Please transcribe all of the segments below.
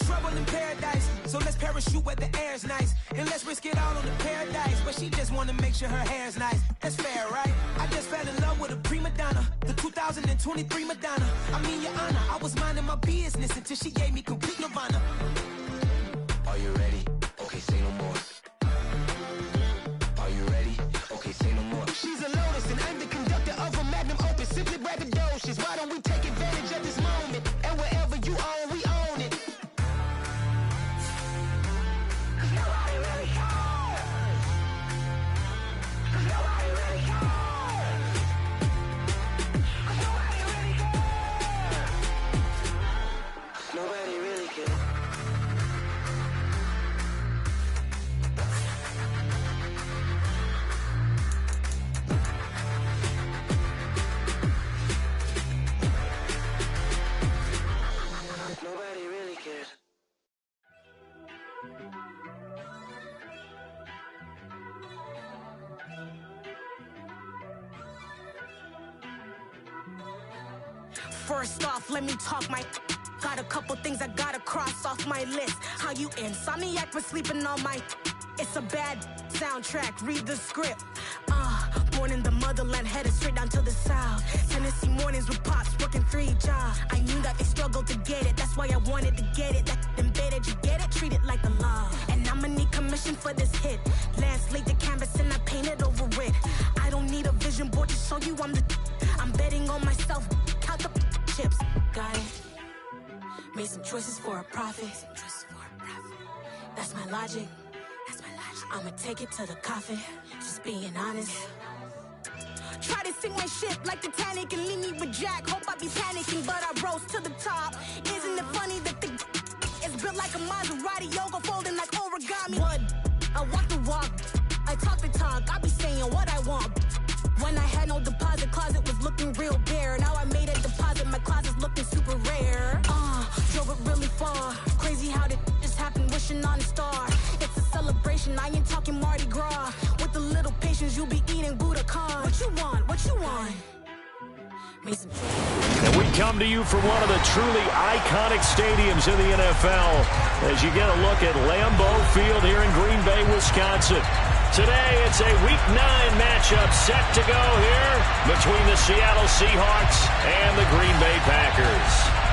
trouble in paradise. So let's parachute where the air's nice. And let's risk it all on the paradise. But she just wanna make sure her hair's nice. That's fair, right? I just fell in love with a prima donna. The 2023 Madonna. I mean, your honor, I was minding my business until she gave me complete nirvana. Are you ready? Okay, say no more. Are you ready? Okay, say no more. She's a lotus and I'm the conductor of a magnum opus. Simply braggadocious. Why don't we take advantage of this moment? And wherever you own, we own it. Cause nobody really cares. Cause nobody really cares. Cause nobody really cares. Nobody really cares. Nobody really cares. First off, let me talk my. Got a couple things I gotta cross off my list. How you insomniac for sleeping on my. It's a bad soundtrack, read the script. Born in the motherland, headed straight down to the south. Tennessee mornings with pops, working 3 jobs. I knew that they struggled to get it, that's why I wanted to get it. That embedded, you get it, treat it like a law. And I'ma need commission for this hit. Lance laid the canvas and I painted over it. I don't need a vision board to show you I'm betting on myself, count the chips. Got it, made some choices for a profit. That's my logic. I'ma take it to the coffin, just being honest. Try to sink my ship like Titanic and leave me with Jack. Hope I be panicking, but I rose to the top. Isn't it funny that the is built like a Maserati, yoga folding like origami? What? I walk the walk, I talk the talk, I be saying what I want. When I had no deposit, closet was looking real bare. Now I made a deposit, my closet's looking super rare. Drove it really far, crazy how did just happen, wishing on a star. It's a celebration, I ain't talking Mardi Gras. With a little patience, you'll be eating Budokan. What you want? What you want? And we come to you from one of the truly iconic stadiums in the NFL as you get a look at Lambeau Field here in Green Bay, Wisconsin. Today, it's a Week 9 matchup set to go here between the Seattle Seahawks and the Green Bay Packers.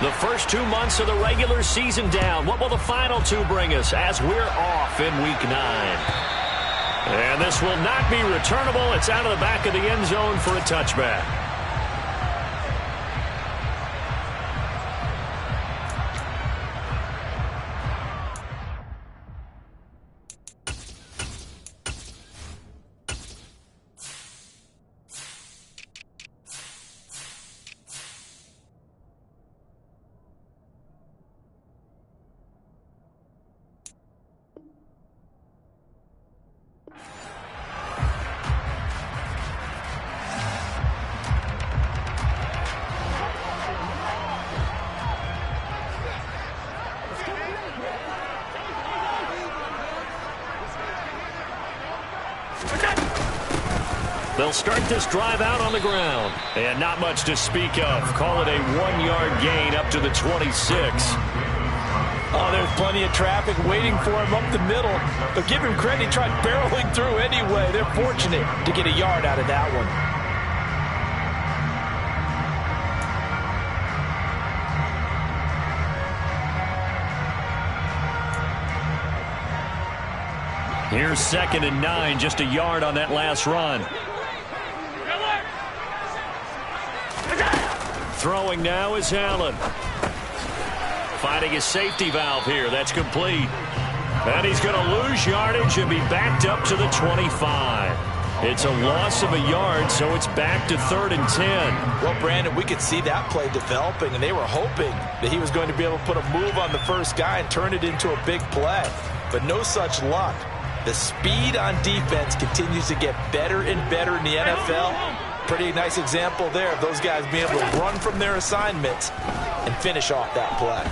The first 2 months of the regular season down. What will the final 2 bring us as we're off in Week 9? And this will not be returnable. It's out of the back of the end zone for a touchback. They'll start this drive out on the ground. And not much to speak of. Call it a 1-yard gain up to the 26. Oh, there's plenty of traffic waiting for him up the middle. But give him credit, he tried barreling through anyway. They're fortunate to get a yard out of that one. Here's 2nd and 9, just a yard on that last run. Throwing now is Allen. Finding a safety valve here. That's complete. And he's going to lose yardage and be backed up to the 25. It's a loss of a yard, so it's back to 3rd and 10. Well, Brandon, we could see that play developing, and they were hoping that he was going to be able to put a move on the first guy and turn it into a big play. But no such luck. The speed on defense continues to get better and better in the NFL. Pretty nice example there of those guys being able to run from their assignments and finish off that play.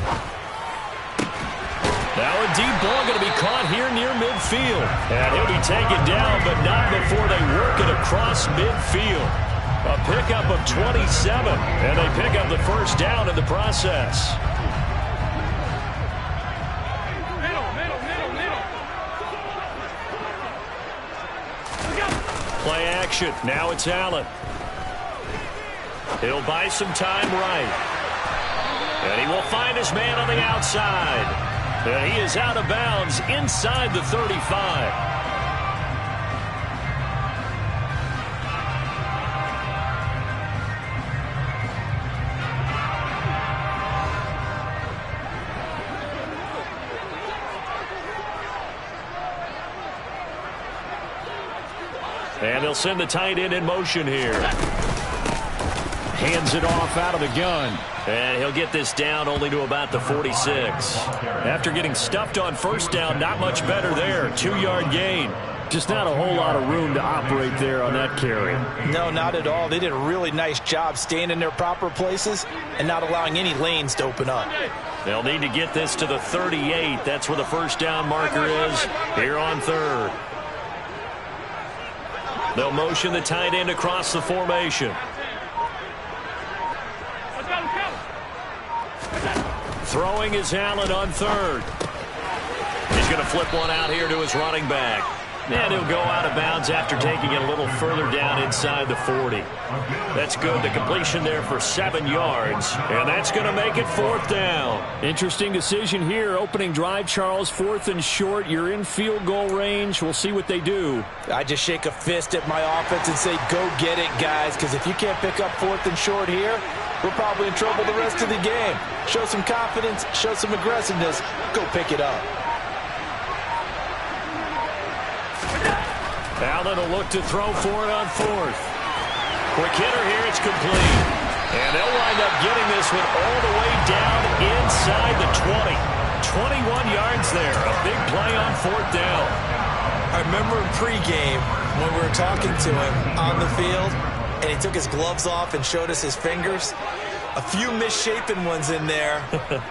Now a deep ball going to be caught here near midfield. And he'll be taken down, but not before they work it across midfield. A pickup of 27, and they pick up the first down in the process. Play action. Now it's Allen. He'll buy some time right. And he will find his man on the outside. And he is out of bounds inside the 35. And they'll send the tight end in motion here. Hands it off out of the gun. And he'll get this down only to about the 46. After getting stuffed on first down, not much better there. 2-yard gain. Just not a whole lot of room to operate there on that carry. No, not at all. They did a really nice job staying in their proper places and not allowing any lanes to open up. They'll need to get this to the 38. That's where the first down marker is here on third. They'll motion the tight end across the formation. Throwing is Allen on third. He's going to flip one out here to his running back. And he'll go out of bounds after taking it a little further down inside the 40. That's good. The completion there for 7 yards. And that's going to make it fourth down. Interesting decision here. Opening drive, Charles. 4th and short. You're in field goal range. We'll see what they do. I just shake a fist at my offense and say, go get it, guys. Because if you can't pick up 4th and short here, we're probably in trouble the rest of the game. Show some confidence. Show some aggressiveness. Go pick it up. Allen will look to throw for it on 4th. Quick hitter here, it's complete. And they'll wind up getting this one all the way down inside the 20. 21 yards there, a big play on 4th down. I remember in pregame when we were talking to him on the field, and he took his gloves off and showed us his fingers. A few misshapen ones in there,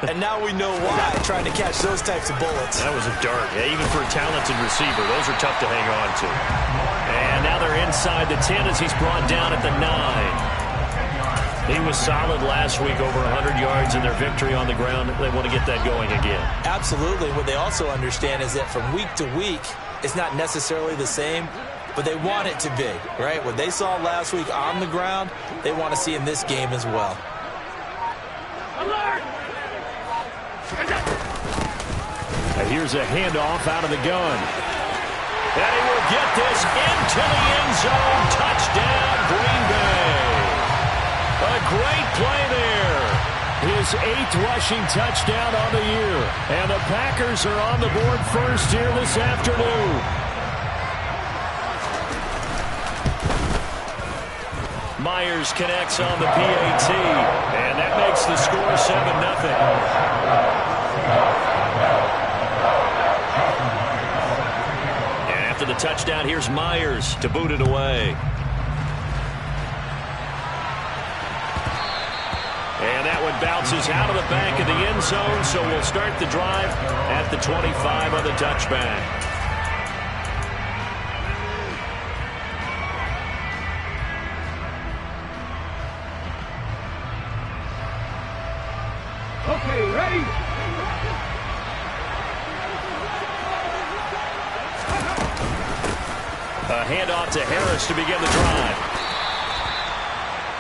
and now we know why, trying to catch those types of bullets. That was a dart. Yeah, even for a talented receiver, those are tough to hang on to. And now they're inside the 10 as he's brought down at the 9. He was solid last week, over 100 yards in their victory on the ground. They want to get that going again. Absolutely. What they also understand is that from week to week, it's not necessarily the same, but they want it to be, right? What they saw last week on the ground, they want to see in this game as well. And here's a handoff out of the gun. And he will get this into the end zone. Touchdown, Green Bay. A great play there. His 8th rushing touchdown on the year. And the Packers are on the board first here this afternoon. Myers connects on the PAT, and that makes the score 7-0. And after the touchdown, here's Myers to boot it away. And that one bounces out of the back of the end zone, so we'll start the drive at the 25 on the touchback. Okay, ready? A handoff to Harris to begin the drive.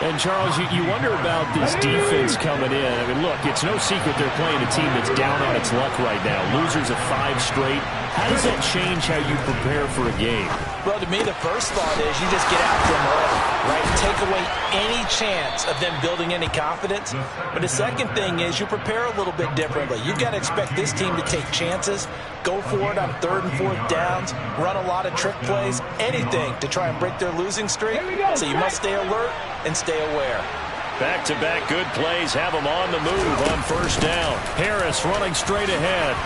And, Charles, you wonder about this defense coming in. I mean, look, it's no secret they're playing a team that's down on its luck right now. Losers of 5 straight. How does that change how you prepare for a game? Well, to me, the first thought is you just get after them early, right? Take away any chance of them building any confidence. But the second thing is you prepare a little bit differently. You've got to expect this team to take chances, go for it on 3rd and 4th downs, run a lot of trick plays, anything to try and break their losing streak. So you must stay alert and stay aware. Back-to-back good plays have them on the move on first down. Harris running straight ahead.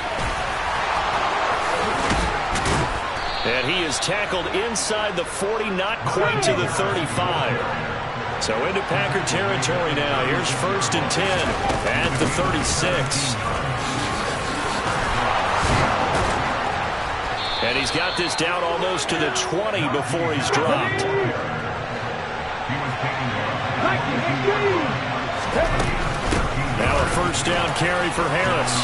And he is tackled inside the 40, not quite to the 35. So into Packer territory now. Here's 1st and 10 at the 36. And he's got this down almost to the 20 before he's dropped. Now a first down carry for Harris.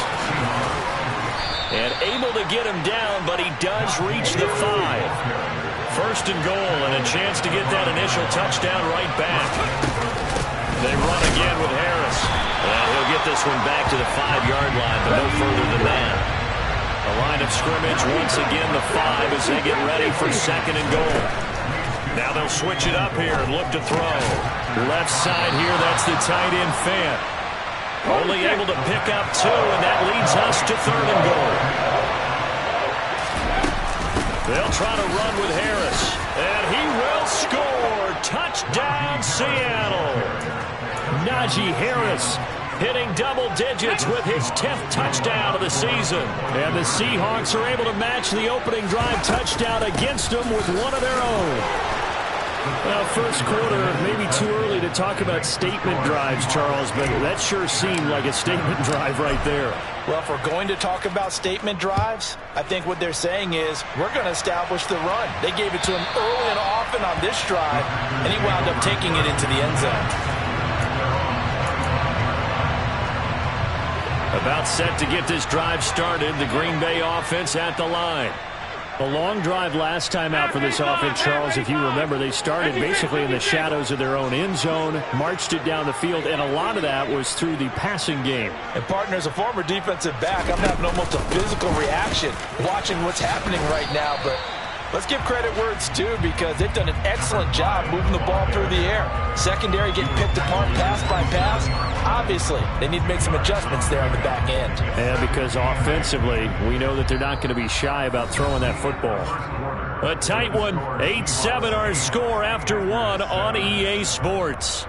And able to get him down, but he does reach the 5. First and goal, and a chance to get that initial touchdown right back. They run again with Harris. And he'll get this one back to the 5-yard line, but no further than that. The line of scrimmage, once again, the 5 as they get ready for second and goal. Now they'll switch it up here and look to throw. Left side here, that's the tight end Fant. Only able to pick up 2, and that leads us to third and goal. They'll try to run with Harris, and he will score. Touchdown, Seattle. Najee Harris hitting double digits with his 10th touchdown of the season. And the Seahawks are able to match the opening drive touchdown against them with one of their own. Well, first quarter, maybe too early to talk about statement drives, Charles, but that sure seemed like a statement drive right there. Well, if we're going to talk about statement drives, I think what they're saying is we're going to establish the run. They gave it to him early and often on this drive, and he wound up taking it into the end zone. About set to get this drive started, the Green Bay offense at the line. A long drive last time out for this offense, Charles. If you remember, they started basically in the shadows of their own end zone, marched it down the field, and a lot of that was through the passing game. And, partner, as a former defensive back, I'm having almost a physical reaction watching what's happening right now, but let's give credit where it's due because they've done an excellent job moving the ball through the air. Secondary getting picked apart pass by pass. Obviously, they need to make some adjustments there on the back end. And because offensively, we know that they're not going to be shy about throwing that football. A tight one, 8-7 our score after 1 on EA Sports.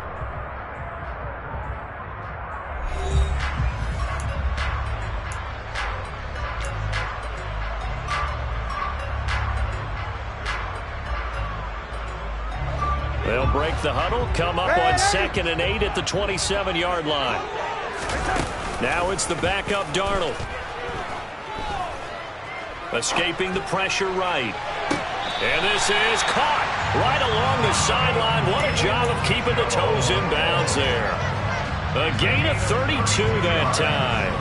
They'll break the huddle, come up on 2nd and 8 at the 27-yard line. Now it's the backup Darnold. Escaping the pressure right. And this is caught right along the sideline. What a job of keeping the toes in bounds there. A gain of 32 that time.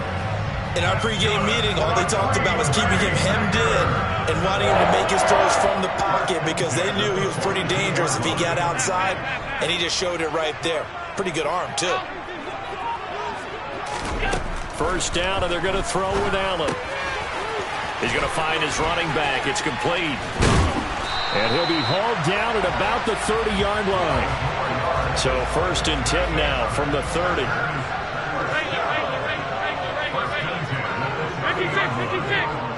In our pregame meeting, all they talked about was keeping him hemmed in and wanting him to make his throws from the pocket because they knew he was pretty dangerous if he got outside, and he just showed it right there. Pretty good arm, too. First down, and they're going to throw with Allen. He's going to find his running back. It's complete. And he'll be hauled down at about the 30-yard line. So 1st and 10 now from the 30. 56.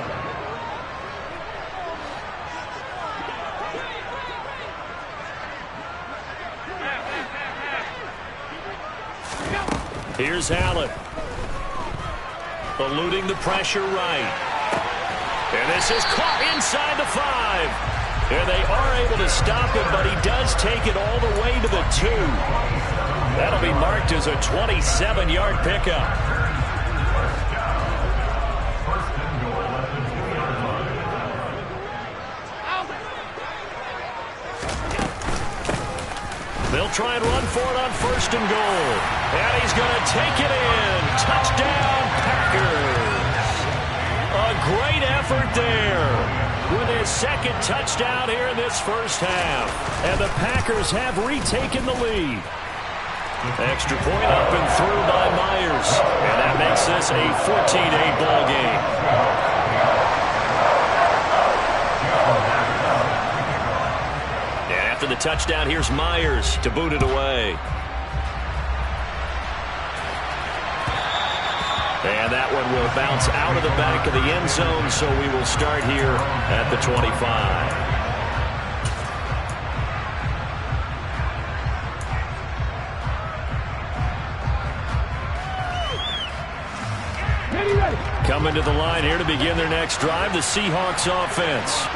Here's Allen. Eluding the pressure right. And this is caught inside the 5. And they are able to stop it, but he does take it all the way to the 2. That'll be marked as a 27-yard pickup. They'll try and run for it on 1st and goal. And he's going to take it in. Touchdown, Packers. A great effort there with his 2nd touchdown here in this first half. And the Packers have retaken the lead. Extra point up and through by Myers. And that makes this a 14-8 ball game. After the touchdown, here's Myers to boot it away. And that one will bounce out of the back of the end zone, so we will start here at the 25. Coming to the line here to begin their next drive, the Seahawks offense.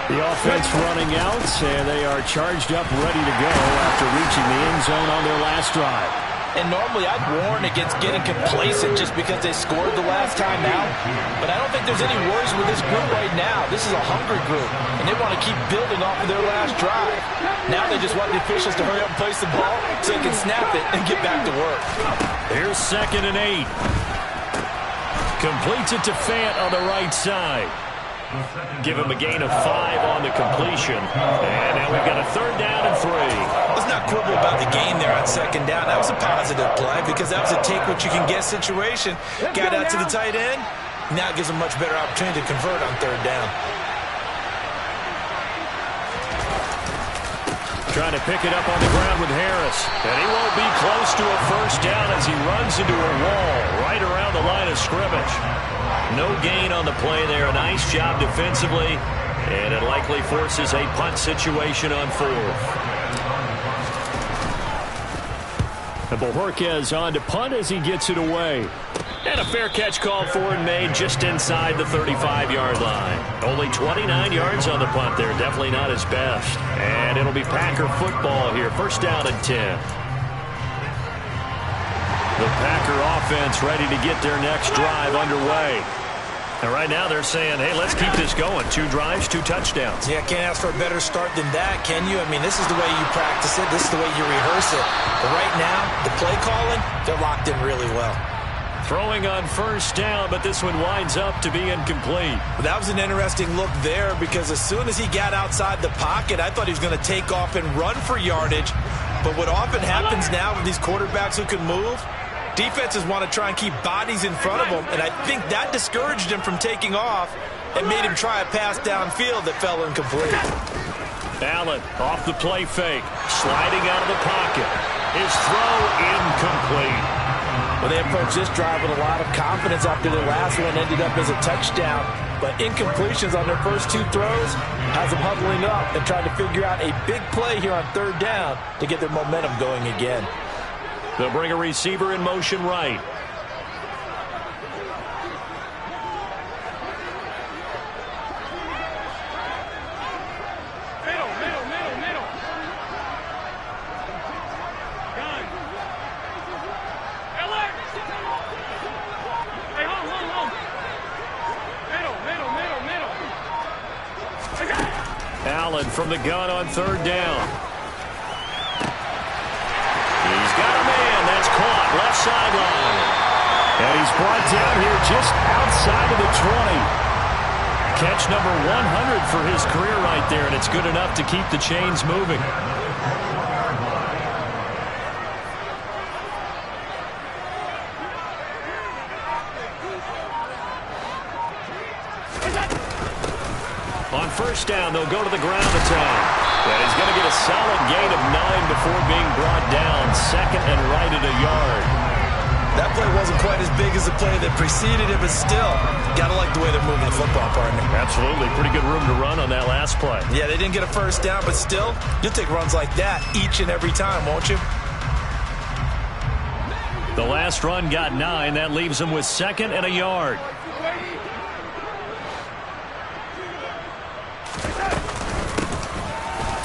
The offense running out, and they are charged up, ready to go after reaching the end zone on their last drive. And normally I'd warn against getting complacent just because they scored the last time out. But I don't think there's any worries with this group right now. This is a hungry group, and they want to keep building off of their last drive. Now they just want the officials to hurry up and place the ball so they can snap it and get back to work. Here's 2nd and 8. Completes it to Fant on the right side. Give him a gain of 5 on the completion. And now we've got a 3rd down and 3. Let's not quibble about the gain there on 2nd down. That was a positive play because that was a take-what-you-can-get situation. Got out to the tight end. Now it gives him a much better opportunity to convert on 3rd down. Trying to pick it up on the ground with Harris. And he won't be close to a 1st down as he runs into a wall right around the line of scrimmage. No gain on the play there. A nice job defensively. And it likely forces a punt situation on 4th. And Bojorquez on to punt as he gets it away. And a fair catch called for and made just inside the 35-yard line. Only 29 yards on the punt there. Definitely not his best. And it'll be Packer football here. 1st down and 10. The Packer offense ready to get their next drive underway. And right now they're saying, hey, let's keep this going. 2 drives, 2 touchdowns. Yeah, can't ask for a better start than that, can you? I mean, this is the way you practice it. This is the way you rehearse it. But right now, the play calling, they're locked in really well. Throwing on 1st down, but this one winds up to be incomplete. That was an interesting look there because as soon as he got outside the pocket, I thought he was going to take off and run for yardage. But what often happens now with these quarterbacks who can move, defenses want to try and keep bodies in front of them, and I think that discouraged him from taking off and made him try a pass downfield that fell incomplete. Allen off the play fake, sliding out of the pocket. His throw incomplete. Well, they approached this drive with a lot of confidence after their last one ended up as a touchdown. But incompletions on their first 2 throws has them huddling up and trying to figure out a big play here on 3rd down to get their momentum going again. They'll bring a receiver in motion right. Allen from the gun on 3rd down. He's got a man. That's caught. Left sideline. And he's brought down here just outside of the 20. Catch number 100 for his career right there, and it's good enough to keep the chains moving. On 1st down, they'll go to the ground attack. And he's going to get a solid gain of 9 before being brought down. 2nd and right at a yard. That play wasn't quite as big as the play that preceded it, but still, got to like the way they're moving the football, partner. Absolutely. Pretty good room to run on that last play. Yeah, they didn't get a 1st down, but still, you'll take runs like that each and every time, won't you? The last run got 9. That leaves them with 2nd and a yard.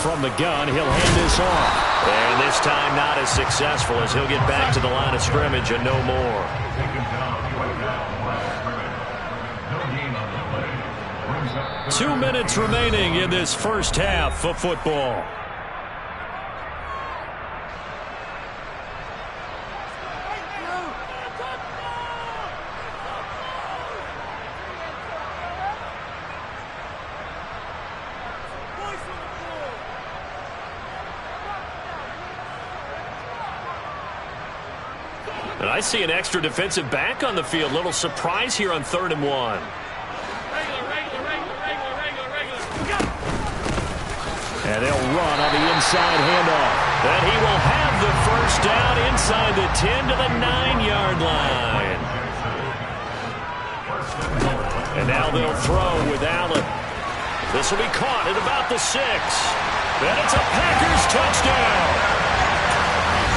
From the gun, he'll hand this off. And this time not as successful as he'll get back to the line of scrimmage and no more. 2 minutes remaining in this 1st half of football. And I see an extra defensive back on the field. Little surprise here on 3rd and 1. And they'll run on the inside handoff. And he will have the 1st down inside the 10 to the 9-yard line. And now they'll throw with Allen. This will be caught at about the 6. And it's a Packers touchdown.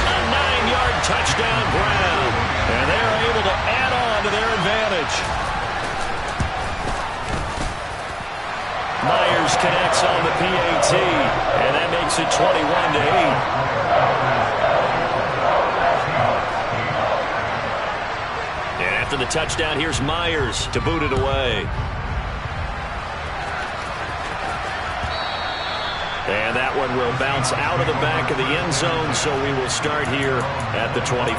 A 9-yard touchdown grab. And they're able to add on to their advantage. Myers connects on the PAT, and that makes it 21-8. After the touchdown, here's Myers to boot it away. And that one will bounce out of the back of the end zone, so we will start here at the 25.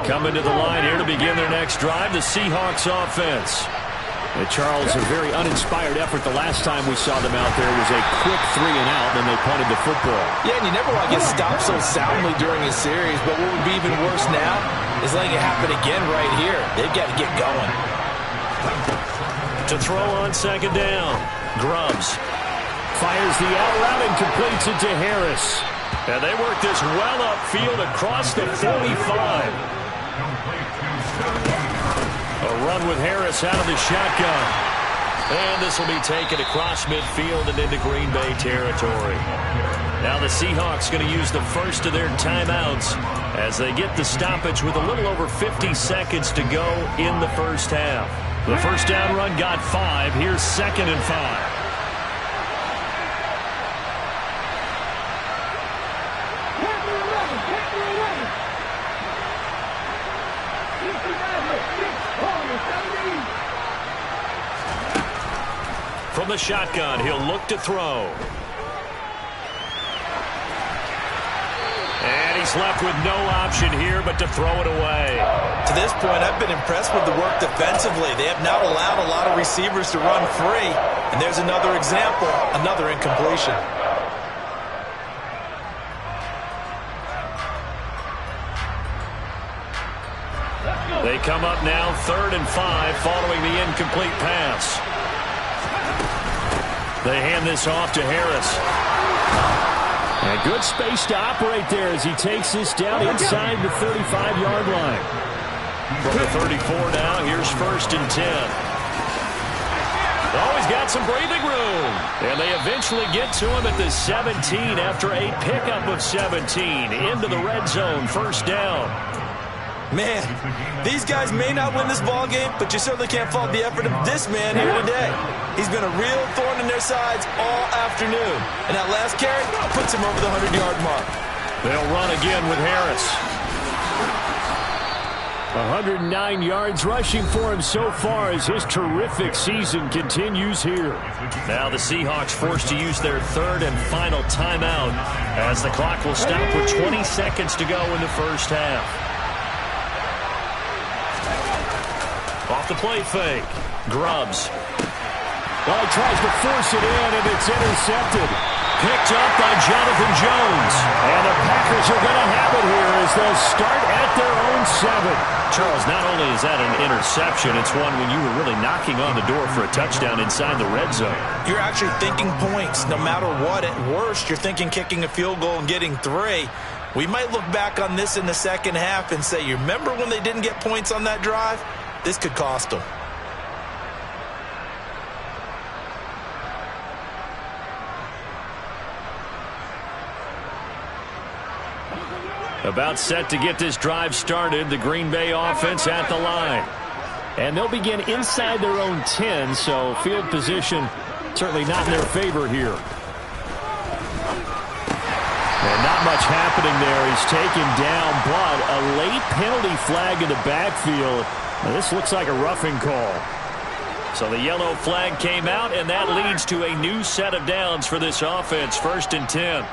Coming to the line here to begin their next drive, the Seahawks offense. And Charles, a very uninspired effort the last time we saw them out there was a quick 3 and out, and they punted the football. Yeah, and you never want to get stopped so soundly during a series, but what would be even worse now is letting it happen again right here. They've got to get going. To throw on second down, Grubbs fires the out route and completes it to Harris. And they work this well upfield across the 45. A run with Harris out of the shotgun. And this will be taken across midfield and into Green Bay territory. Now the Seahawks going to use the first of their timeouts as they get the stoppage with a little over 50 seconds to go in the first half. The first down run got 5. Here's 2nd and 5. From the shotgun, he'll look to throw. And he's left with no option here but to throw it away. To this point, I've been impressed with the work defensively. They have not allowed a lot of receivers to run free. And there's another example, another incompletion. They come up now 3rd and 5 following the incomplete pass. They hand this off to Harris. And good space to operate there as he takes this down inside the 35-yard line. From the 34 now, here's 1st and 10. Oh, he's got some breathing room. And they eventually get to him at the 17 after a pickup of 17 into the red zone, 1st down. Man, these guys may not win this ball game, but you certainly can't fault the effort of this man here today. He's been a real thorn in their sides all afternoon. And that last carry puts him over the 100-yard mark. They'll run again with Harris. 109 yards rushing for him so far as his terrific season continues here. Now the Seahawks forced to use their 3rd and final timeout as the clock will stop with 20 seconds to go in the first half. Off the play fake. Grubbs. Well, he tries to force it in, and it's intercepted. Picked up by Jonathan Jones. And the Packers are going to have it here as they'll start at their own 7. Charles, not only is that an interception, it's one when you were really knocking on the door for a touchdown inside the red zone. You're actually thinking points no matter what. At worst, you're thinking kicking a field goal and getting 3. We might look back on this in the second half and say, you remember when they didn't get points on that drive? This could cost them. About set to get this drive started, the Green Bay offense at the line. And they'll begin inside their own 10, so field position certainly not in their favor here. And not much happening there. He's taken down, but a late penalty flag in the backfield. Now, this looks like a roughing call. So the yellow flag came out, and that leads to a new set of downs for this offense, 1st and 10.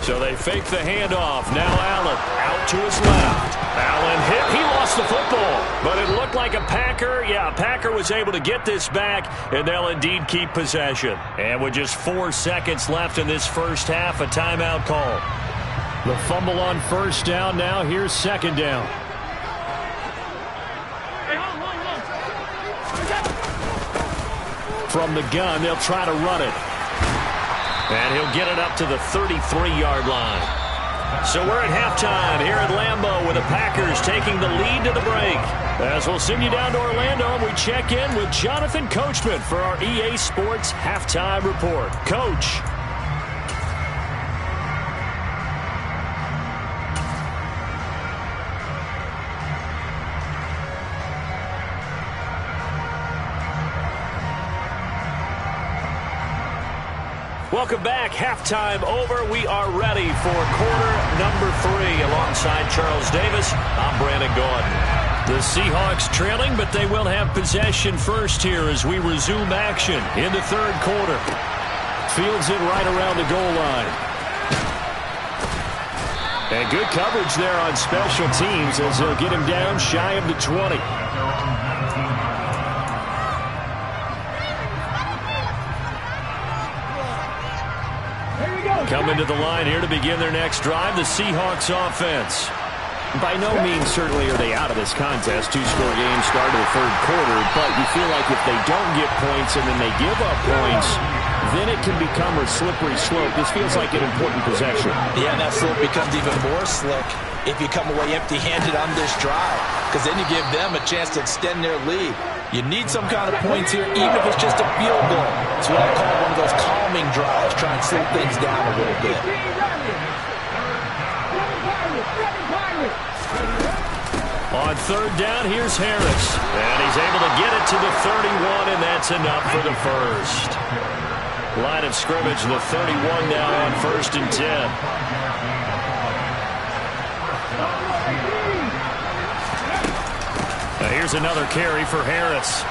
So they fake the handoff. Now Allen out to his left. Allen hit. He lost the football, but it looked like a Packer. Yeah, a Packer was able to get this back, and they'll indeed keep possession. And with just 4 seconds left in this first half, a timeout call. The fumble on 1st down. Now here's 2nd down. From the gun, they'll try to run it. And he'll get it up to the 33-yard line. So we're at halftime here at Lambeau with the Packers taking the lead to the break. As we'll send you down to Orlando, and we check in with Jonathan Coachman for our EA Sports Halftime Report. Coach. Welcome back. Halftime over. We are ready for quarter number 3. Alongside Charles Davis, I'm Brandon Gaudin. The Seahawks trailing, but they will have possession first here as we resume action in the third quarter. Fields it right around the goal line. And good coverage there on special teams as they'll get him down shy of the 20. Coming to the line here to begin their next drive, the Seahawks offense. By no means certainly are they out of this contest. Two-score game start of the third quarter, but you feel like if they don't get points and then they give up points, then it can become a slippery slope. This feels like an important possession. Yeah, and that slope becomes even more slick if you come away empty-handed on this drive, because then you give them a chance to extend their lead. You need some kind of points here, even if it's just a field goal. It's what I call one of those calming drives, try and slow things down a little bit. On third down, here's Harris. And he's able to get it to the 31, and that's enough for the first. Line of scrimmage, the 31 now on 1st and 10. Here's another carry for Harris.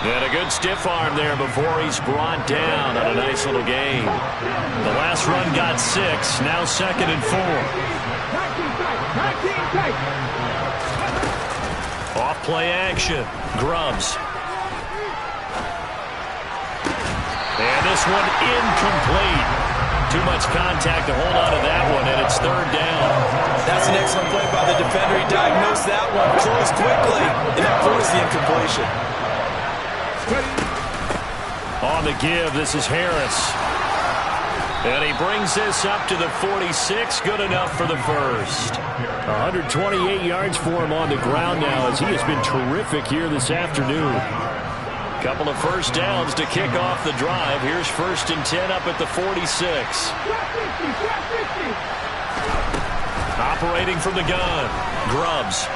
And a good stiff arm there before he's brought down on a nice little gain. The last run got 6, now 2nd and 4. Off play action. Grubbs. And this one incomplete. Too much contact to hold on to that one, and it's third down. That's an excellent play by the defender. He diagnosed that one, closed quickly, and that forced the incompletion. On the give, this is Harris. And he brings this up to the 46. Good enough for the first. 128 yards for him on the ground now as he has been terrific here this afternoon. Couple of first downs to kick off the drive. Here's 1st and 10 up at the 46. Operating from the gun. Grubbs.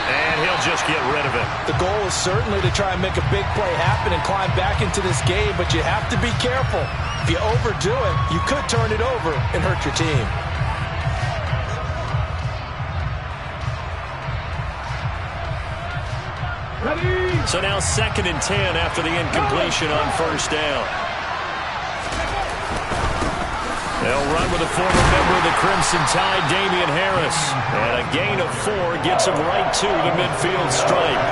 And he'll just get rid of it. The goal is certainly to try and make a big play happen and climb back into this game, but you have to be careful. If you overdo it, you could turn it over and hurt your team. So now 2nd and 10 after the incompletion on first down. They'll run with a former member of the Crimson Tide, Damian Harris. And a gain of 4 gets him right to the midfield stripe.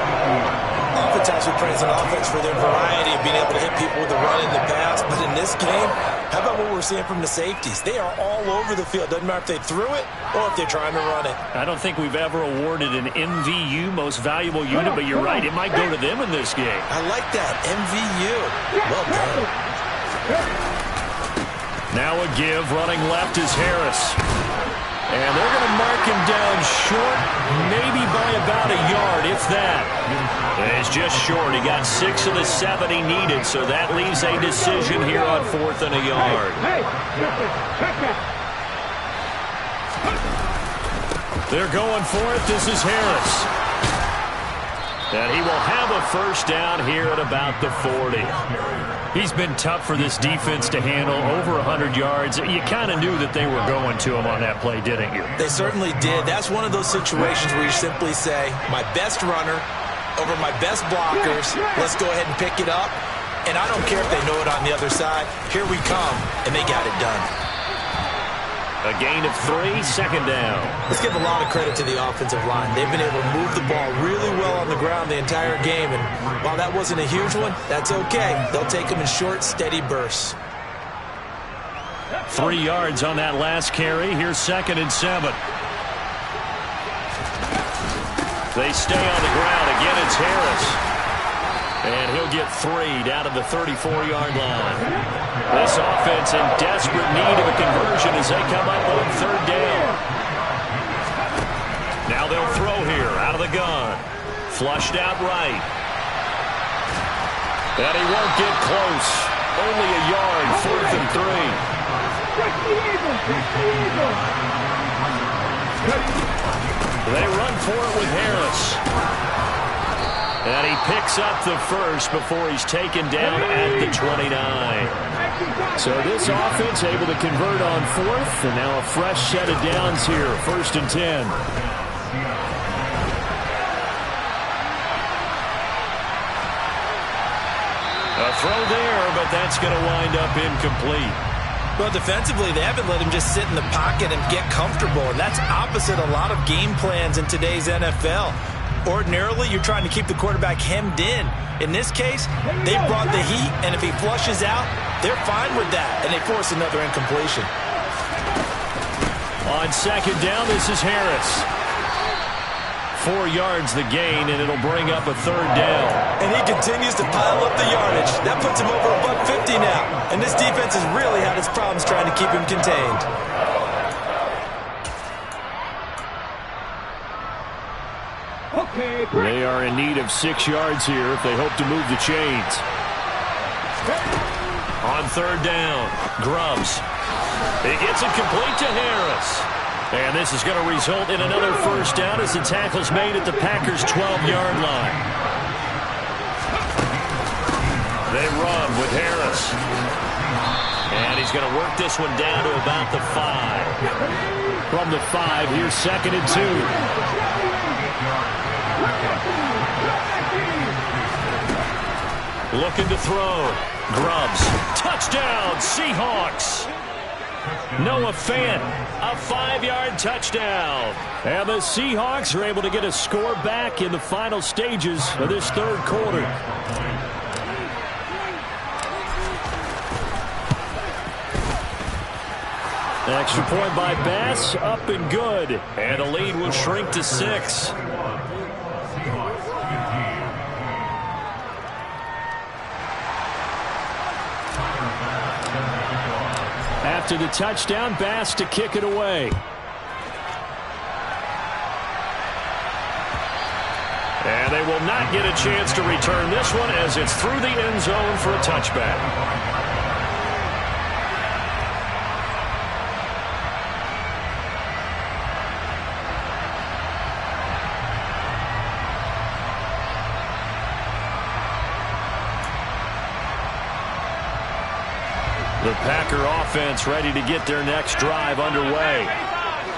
Oftentimes we praise an offense for their variety of being able to hit people with the run in the pass. But in this game, how about what we're seeing from the safeties? They are all over the field. Doesn't matter if they threw it or if they're trying to run it. I don't think we've ever awarded an MVU, most valuable unit, but you're right. It might go to them in this game. I like that. MVU. Well done. Now a give. Running left is Harris. And they're going to mark him down short, maybe by about a yard, if that. And it's just short. He got 6 of the 7 he needed, so that leaves a decision here on 4th and a yard. They're going for it. This is Harris. And he will have a first down here at about the 40. He's been tough for this defense to handle, over 100 yards. You kind of knew that they were going to him on that play, didn't you? They certainly did. That's one of those situations where you simply say, my best runner over my best blockers, let's go ahead and pick it up. And I don't care if they know it on the other side. Here we come, and they got it done. A gain of 3, 2nd down. Let's give a lot of credit to the offensive line. They've been able to move the ball really well on the ground the entire game. And while that wasn't a huge one, that's okay. They'll take them in short, steady bursts. 3 yards on that last carry. Here's 2nd and 7. They stay on the ground. Again, it's Harris. And he'll get 3 down to the 34-yard line. This offense in desperate need of a conversion as they come up on 3rd down. Now they'll throw here out of the gun. Flushed out right. And he won't get close. Only a yard, 4th and 3. They run for it with Harris. And he picks up the first before he's taken down at the 29. So this offense able to convert on fourth, and now a fresh set of downs here, 1st and 10. A throw there, but that's going to wind up incomplete. Well, defensively, they haven't let him just sit in the pocket and get comfortable, and that's opposite a lot of game plans in today's NFL. Ordinarily, you're trying to keep the quarterback hemmed in. In this case, they brought the heat, and if he flushes out, they're fine with that, and they force another incompletion. On 2nd down, this is Harris. 4 yards the gain, and it'll bring up a 3rd down. And he continues to pile up the yardage. That puts him over $150 now. And this defense has really had its problems trying to keep him contained. They are in need of 6 yards here if they hope to move the chains. On 3rd down, Grubbs. He gets it complete to Harris. And this is going to result in another 1st down as the tackle's made at the Packers' 12-yard line. They run with Harris. And he's going to work this one down to about the 5. From the 5, here's 2nd and 2. Looking to throw. Grubbs. Touchdown, Seahawks. Noah Fant, a 5-yard touchdown. And the Seahawks are able to get a score back in the final stages of this 3rd quarter. Extra point by Bass, up and good. And the lead will shrink to 6. After the touchdown, Bass to kick it away. And they will not get a chance to return this one as it's through the end zone for a touchback. The Packer offense ready to get their next drive underway.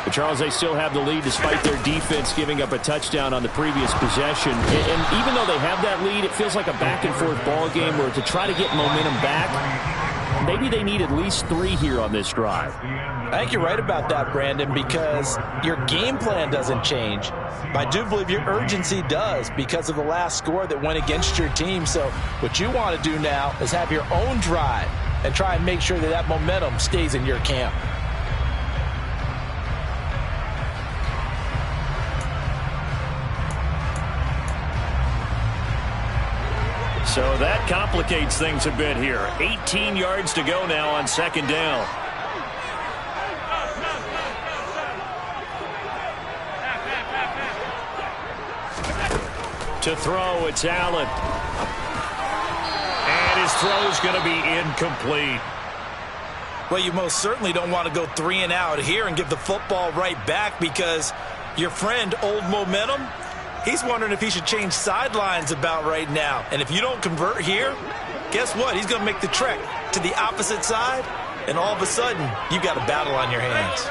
But Charles, they still have the lead despite their defense giving up a touchdown on the previous possession. And even though they have that lead, it feels like a back-and-forth ball game where to try to get momentum back, maybe they need at least 3 here on this drive. I think you're right about that, Brandon, because your game plan doesn't change. I do believe your urgency does because of the last score that went against your team. So what you want to do now is have your own drive and try and make sure that that momentum stays in your camp. So that complicates things a bit here. 18 yards to go now on 2nd down. To throw, it's Allen. And his throw's going to be incomplete. Well, you most certainly don't want to go 3 and out here and give the football right back because your friend, Old Momentum, he's wondering if he should change sidelines about right now. And if you don't convert here, guess what? He's going to make the trek to the opposite side, and all of a sudden, you've got a battle on your hands.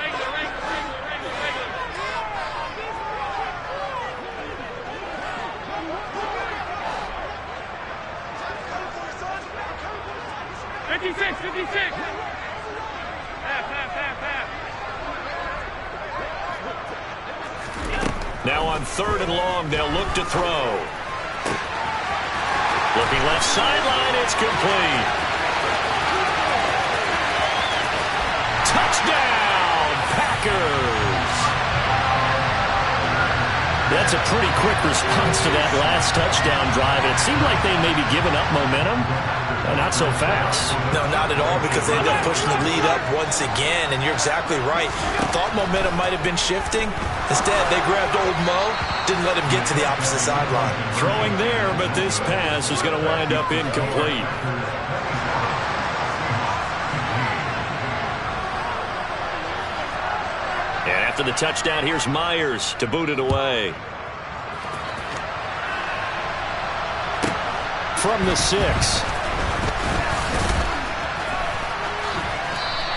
Now on 3rd and long, they'll look to throw. Looking left sideline, it's complete. Touchdown, Packers! That's a pretty quick response to that last touchdown drive. It seemed like they may be giving up momentum. Not so fast. No, not at all, because they ended up pushing the lead up once again, and you're exactly right. Thought momentum might have been shifting. Instead, they grabbed Old Mo, didn't let him get to the opposite sideline. Throwing there, but this pass is going to wind up incomplete. And after the touchdown, here's Myers to boot it away. from the 6.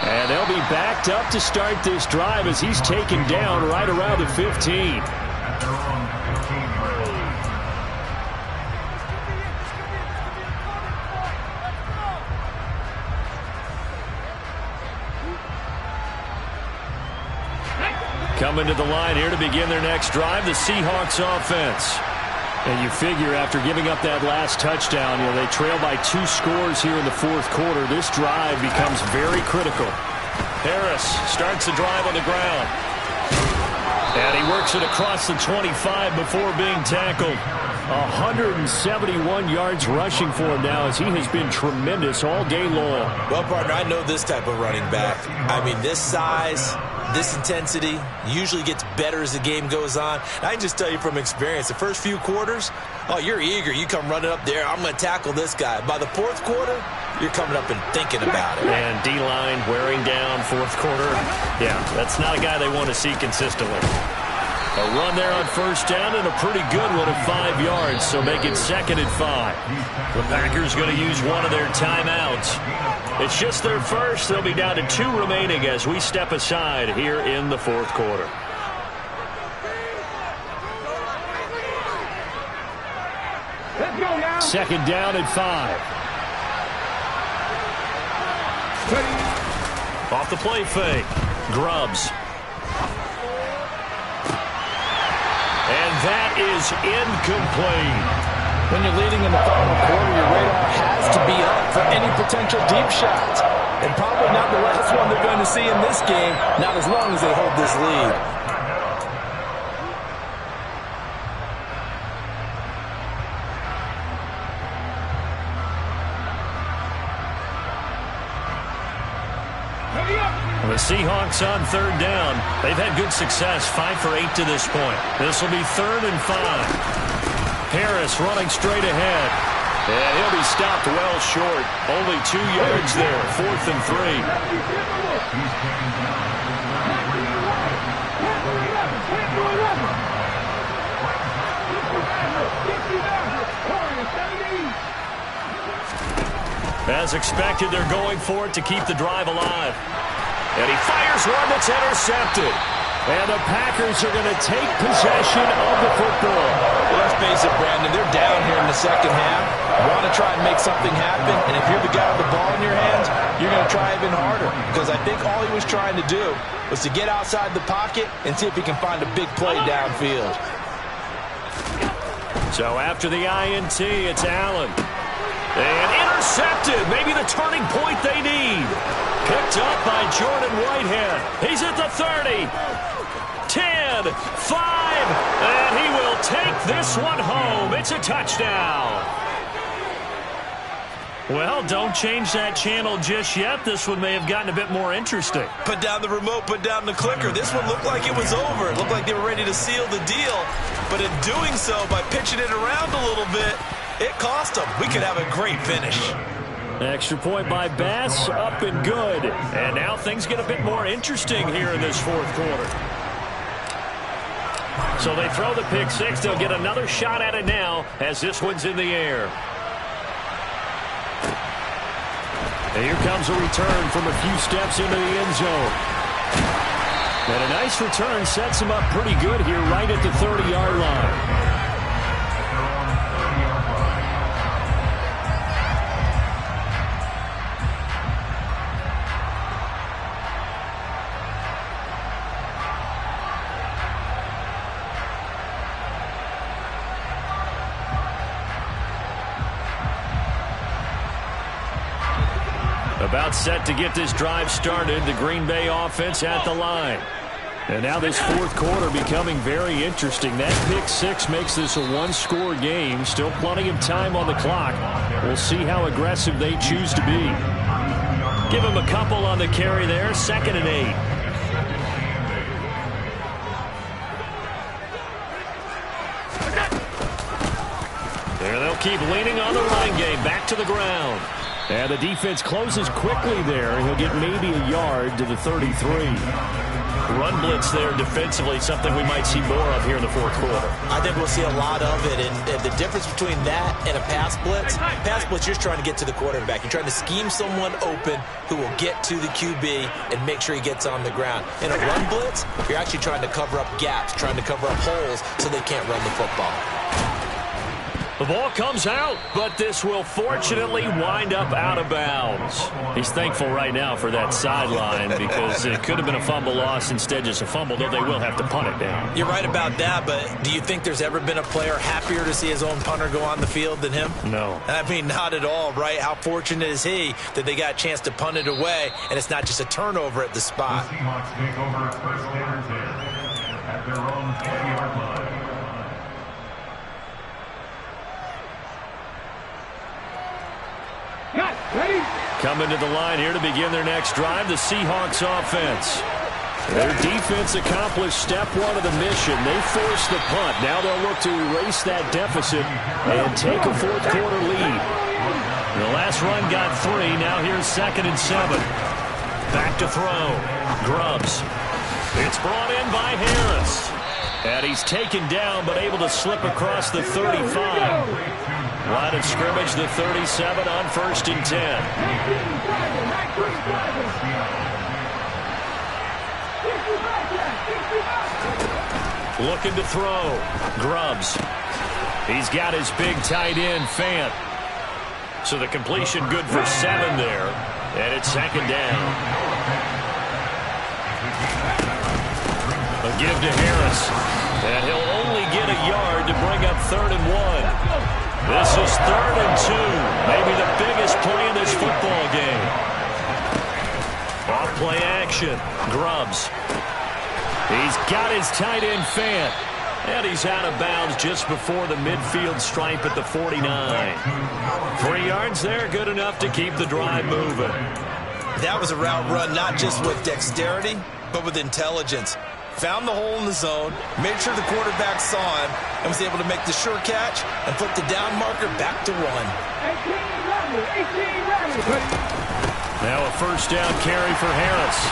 And they'll be backed up to start this drive as he's taken down right around the 15. Coming to the line here to begin their next drive, the Seahawks offense. And you figure after giving up that last touchdown, they trail by 2 scores here in the fourth quarter. This drive becomes very critical. Harris starts the drive on the ground. And he works it across the 25 before being tackled. 171 yards rushing for him now as he has been tremendous all day long. Well, partner, I know this type of running back. I mean, this size, this intensity usually gets better as the game goes on. And I can just tell you from experience, the first few quarters, oh, you're eager. You come running up there, I'm going to tackle this guy. By the fourth quarter, you're coming up and thinking about it. And D-line wearing down fourth quarter. Yeah, that's not a guy they want to see consistently. A run there on first down and a pretty good one at 5 yards, so make it 2nd and 5. The Packers going to use one of their timeouts. It's just their first. They'll be down to 2 remaining as we step aside here in the fourth quarter. Second down at 5. Off the play fake. Grubbs. And that is incomplete. When you're leading in the final quarter, your radar has to be up for any potential deep shots. And probably not the last one they're going to see in this game, not as long as they hold this lead. The Seahawks on third down. They've had good success, 5 for 8 to this point. This will be 3rd and 5. Harris running straight ahead. And he'll be stopped well short. Only 2 yards there, 4th and 3. As expected, they're going for it to keep the drive alive. And he fires one that's intercepted. And the Packers are going to take possession of the football. Well, let's face it, Brandon, they're down here in the second half. Want to try and make something happen, and if you're the guy with the ball in your hands, you're going to try even harder. Because I think all he was trying to do was to get outside the pocket and see if he can find a big play downfield. So after the INT, it's Allen. And intercepted. Maybe the turning point they need. Picked up by Jordan Whitehead. He's at the 30. 10, 5, and he will take this one home. It's a touchdown. Well, don't change that channel just yet. This one may have gotten a bit more interesting. Put down the remote, put down the clicker. This one looked like it was over. It looked like they were ready to seal the deal. But in doing so, by pitching it around a little bit, it cost them. We could have a great finish. Extra point by Bass, up and good. And now things get a bit more interesting here in this fourth quarter. So they throw the pick six. They'll get another shot at it now as this one's in the air. And here comes a return from a few steps into the end zone. And a nice return sets him up pretty good here right at the 30-yard line. About set to get this drive started. The Green Bay offense at the line. And now this fourth quarter becoming very interesting. That pick six makes this a one-score game. Still plenty of time on the clock. We'll see how aggressive they choose to be. Give them a couple on the carry there. 2nd and 8. There they'll keep leaning on the running game. Back to the ground. And the defense closes quickly there. He'll get maybe a yard to the 33. Run blitz there defensively, something we might see more of here in the fourth quarter. I think we'll see a lot of it, and the difference between that and a pass blitz, you're just trying to get to the quarterback. You're trying to scheme someone open who will get to the QB and make sure he gets on the ground. In a run blitz, you're actually trying to cover up gaps, trying to cover up holes so they can't run the football. The ball comes out, but this will fortunately wind up out of bounds. He's thankful right now for that sideline because it could have been a fumble loss, instead just a fumble, though they will have to punt it down. You're right about that, but do you think there's ever been a player happier to see his own punter go on the field than him? No. I mean, not at all, right? How fortunate is he that they got a chance to punt it away, and it's not just a turnover at the spot. The Seahawks take over first and 10 at their own 20-yard line. Coming to the line here to begin their next drive, the Seahawks offense. Their defense accomplished step one of the mission. They forced the punt. Now they'll look to erase that deficit and take a fourth quarter lead. The last run got 3. Now here's 2nd and 7. Back to throw. Grubbs. It's brought in by Harris. And he's taken down but able to slip across the 35. Line of scrimmage, the 37 on 1st and 10. Looking to throw. Grubbs. He's got his big tight end, Fant. So the completion good for 7 there. And it's 2nd down. A give to Harris. And he'll only get a yard to bring up 3rd and 1. This is 3rd and 2. Maybe the biggest play in this football game. Off play action. Grubbs. He's got his tight end, Fant. And he's out of bounds just before the midfield stripe at the 49. 3 yards there, good enough to keep the drive moving. That was a route run not just with dexterity, but with intelligence. Found the hole in the zone, made sure the quarterback saw him, and was able to make the sure catch and flip the down marker back to 1. Now a first down carry for Harris.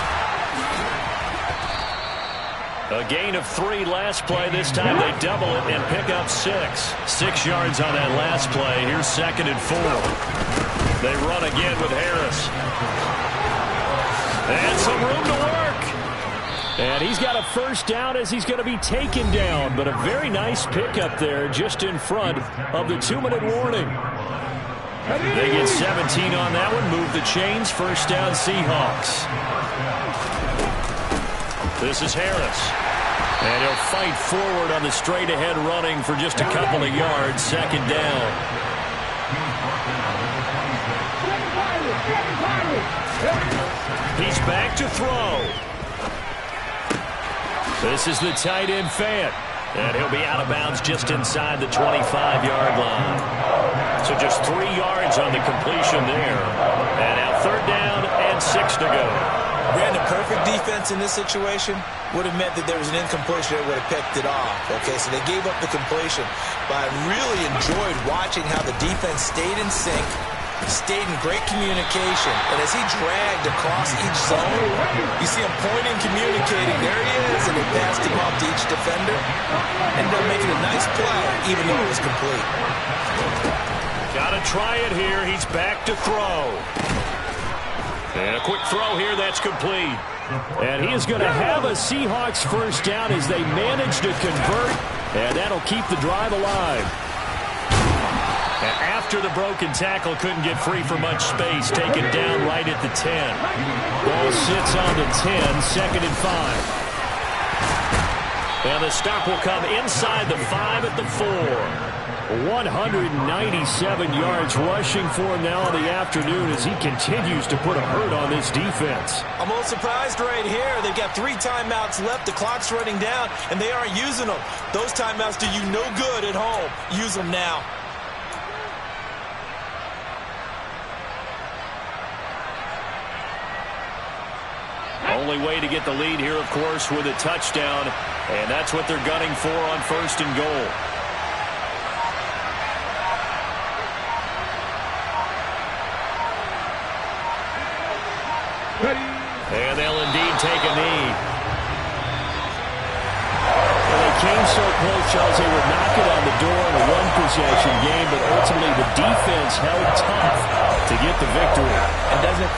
A gain of 3 last play. This time they double it and pick up 6. 6 yards on that last play. Here's 2nd and 4. They run again with Harris. And some room to work. And he's got a first down as he's going to be taken down. But a very nice pickup there just in front of the 2-minute warning. They get 17 on that one. Move the chains. First down Seahawks. This is Harris. And he'll fight forward on the straight-ahead running for just a couple of yards. 2nd down. He's back to throw. This is the tight end, Fant. And he'll be out of bounds just inside the 25-yard line. So just 3 yards on the completion there. And now 3rd down and 6 to go. Brandon, perfect defense in this situation would have meant that there was an incompletion that would have picked it off. Okay, so they gave up the completion. But I really enjoyed watching how the defense stayed in sync, stayed in great communication. And as he dragged across each zone, you see him pointing, communicating. There he is, and they passed him off to each defender. Ended up making a nice play, even though it was complete. Got to try it here. He's back to throw. And a quick throw here, that's complete. And he is going to have a Seahawks first down as they manage to convert, and that'll keep the drive alive. And after the broken tackle, couldn't get free for much space, taken down right at the 10. Ball sits on the 10, 2nd and 5. And the stop will come inside the 5 at the 4. 197 yards rushing for him now in the afternoon as he continues to put a hurt on this defense. I'm a little surprised right here. They've got 3 timeouts left. The clock's running down, and they aren't using them. Those timeouts do you no good at home. Use them now. Only way to get the lead here, of course, with a touchdown, and that's what they're gunning for on 1st and goal. And they'll indeed take a knee. Well, they came so close, Charles, they would knock it on the door in a one-possession game, but ultimately the defense held tough to get the victory. And doesn't feel